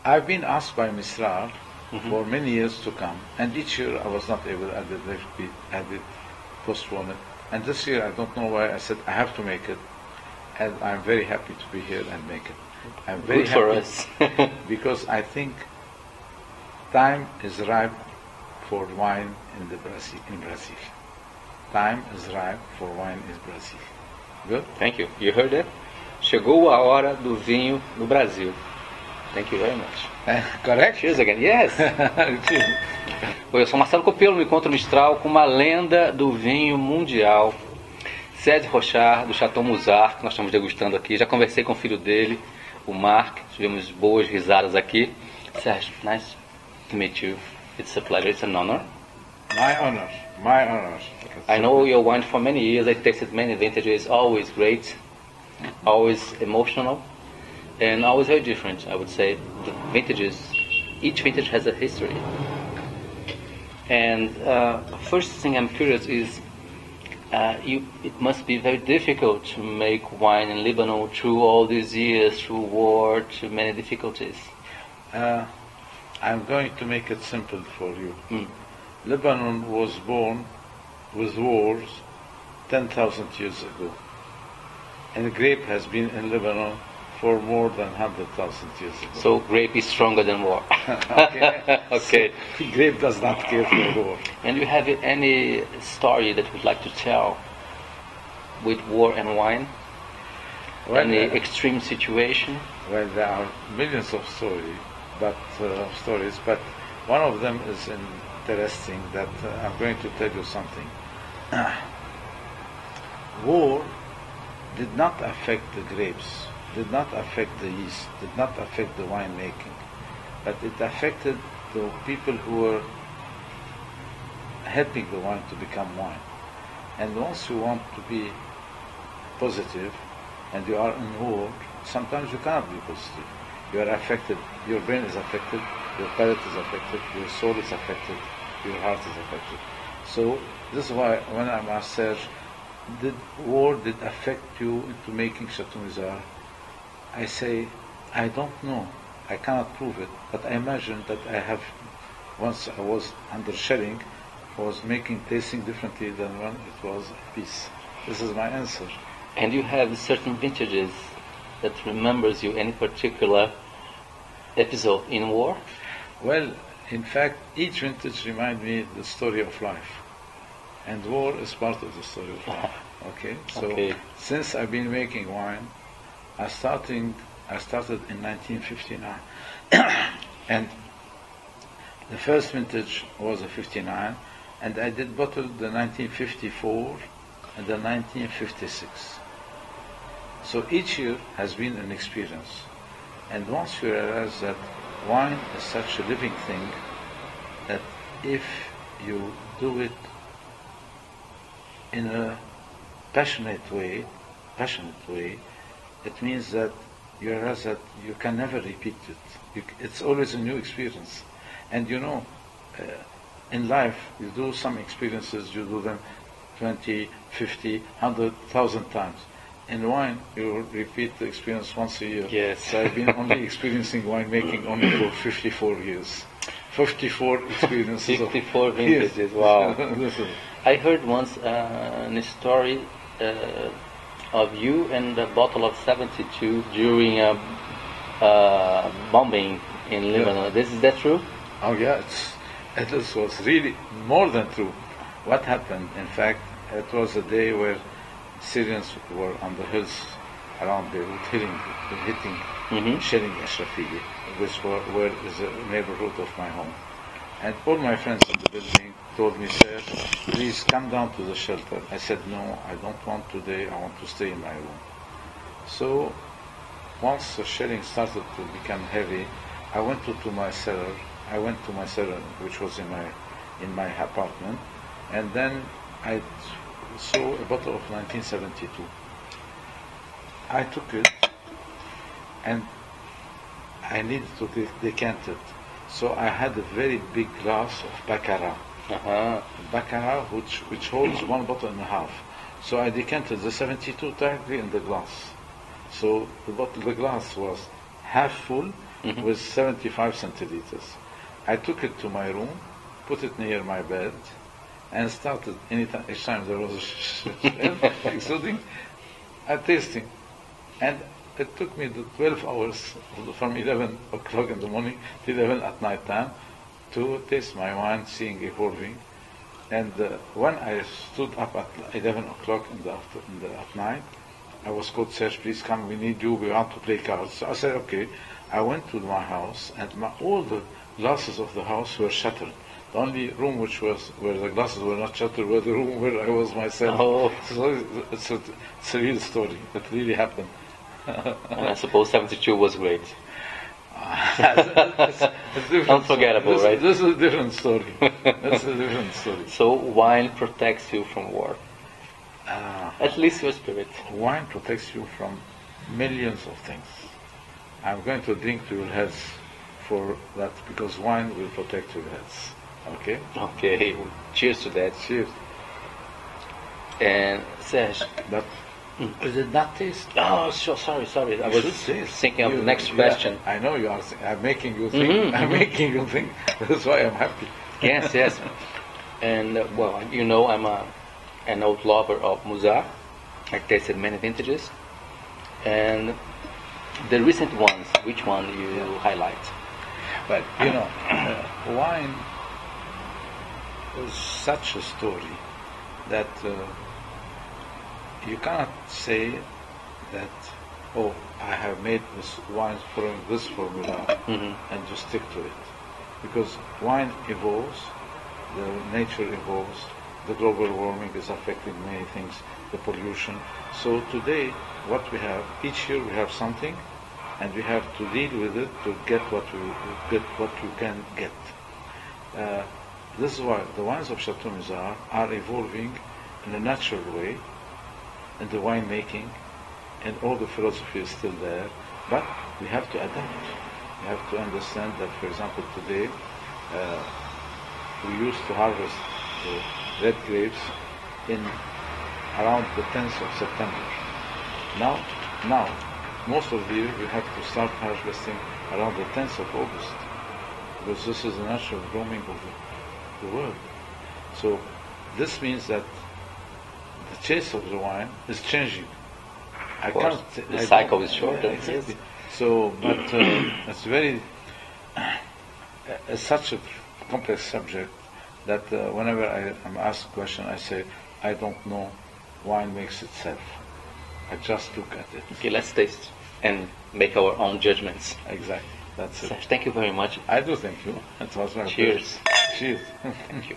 I've been asked by Mistral for many years to come, and each year I was not able. I did postpone it, and this year I don't know why. I said I have to make it, and I'm very happy to be here and make it. I'm very Good for happy us. because I think time is ripe for wine in Brazil. Time is ripe for wine in Brazil. Good? Thank you. You heard that? Chegou a hora do vinho no Brasil. Thank you very much. Correct? Cheers again. Yes. Cheers. Oi, eu sou Marcelo Copello no Encontro Mistral com uma lenda do vinho mundial, Serge Hochar, do Château Musar, que nós estamos degustando aqui. Já conversei com o filho dele, o Marc, tivemos boas risadas aqui. Serge, nice to meet you. It's a pleasure, it's an honor. My honor, my honor. I know your wine for many years. I tasted many vintages, always great, always emotional, and always very different. I would say the vintages, each vintage has a history. And first thing I'm curious is, it must be very difficult to make wine in Lebanon through all these years, through war, through many difficulties. I'm going to make it simple for you. Lebanon was born with wars 10,000 years ago. And grape has been in Lebanon for more than 100,000 years ago. So grape is stronger than war. Okay. Okay. So, grape does not care for war. And you have any story that you would like to tell with war and wine? Well, Any extreme situation? Well, there are millions of stories, but one of them is interesting that I'm going to tell you something. War did not affect the grapes, did not affect the yeast, did not affect the winemaking, but it affected the people who were helping the wine to become wine. And once you want to be positive and you are in war, sometimes you cannot be positive. You are affected, your brain is affected, your palate is affected, your soul is affected, your heart is affected. So this is why when I'm asked, Serge, did war affect you into making Château Musar? I say, I don't know. I cannot prove it, but I imagine that I have, once I was under shelling, I was making tasting differently than when it was a piece. This is my answer. And you have certain vintages that remembers you any particular episode in war? Well, in fact, each vintage reminds me the story of life. And war is part of the story of life. Okay? So since I've been making wine, I started in 1959. And the first vintage was a 59, and I did bottle the 1954 and the 1956. So each year has been an experience. And once you realize that wine is such a living thing, that if you do it in a passionate way, it means that you realize that you can never repeat it. It's always a new experience. And you know, in life, you do some experiences, you do them 20, 50, 100,000 times. In wine, you repeat the experience once a year. Yes. So I've been only experiencing winemaking only for 54 years. 54 experiences. 54 vintages, wow. I heard once a story of you and a bottle of 72 during a bombing in Lebanon. Is that true? Oh yeah, it was really more than true. What happened, in fact, it was a day where Syrians were on the hills around Beirut hitting, shelling Ashrafiyeh, which is a neighborhood of my home. And all my friends in the building told me, Sir, please come down to the shelter. I said, no, I don't want today, I want to stay in my room. So once the shelling started to become heavy, I went to my cellar, which was in my apartment, and then I saw a bottle of 1972. I took it and I needed to decant it. So I had a very big glass of Baccarat. Baccarat, which holds 1.5 bottles. So I decanted the 72 directly in the glass. So the glass was half full, with 75 centiliters. I took it to my room, put it near my bed, and started each time there was a exuding, tasting. And it took me 12 hours from 11 o'clock in the morning to 11 at night time to taste my wine, seeing evolving. And when I stood up at 11 o'clock at night, I was called, Serge, please come, we need you, we want to play cards. So I said, okay. I went to my house, and all the glasses of the house were shattered. The only room where the glasses were not shattered was the room where I was myself. Oh. So it's a real story. It really happened. And I suppose 72 was great. It's Unforgettable, story. right? This is a different story. That's a different story. So wine protects you from war. At least your spirit. Wine protects you from millions of things. I'm going to drink to your heads for that, because wine will protect your heads. Okay? Okay. Cheers to that. Cheers. And Serge. But is it not taste? Oh, sure, sorry. I was thinking of the next question. I know you are. I'm making you think. I'm making you think. That's why I'm happy. Yes. And well, you know, I'm an old lover of Musar. I tasted many vintages, and the recent ones. Which one do you highlight? But you know, wine is such a story that you cannot say that, oh, I have made this wine from this formula and just stick to it, because wine evolves, the nature evolves, the global warming is affecting many things, the pollution. So today, what we have, each year we have something, and we have to deal with it to get what you can get. This is why the wines of Château Musar are evolving in a natural way, and the winemaking and all the philosophy is still there, but we have to adapt. We have to understand that, for example, today we used to harvest the red grapes in around the 10th of September. Now, most of the year we have to start harvesting around the 10th of August, because this is the natural blooming of the world. So this means that the taste of the wine is changing. The cycle is shorter. Exactly. So, but it's very, it's such a complex subject that whenever I am asked a question, I say, I don't know. Wine makes itself. I just look at it. Okay, let's taste and make our own judgments. Exactly. That's it. Thank you very much. I do thank you. It was my Cheers. pleasure. Cheers. Thank you.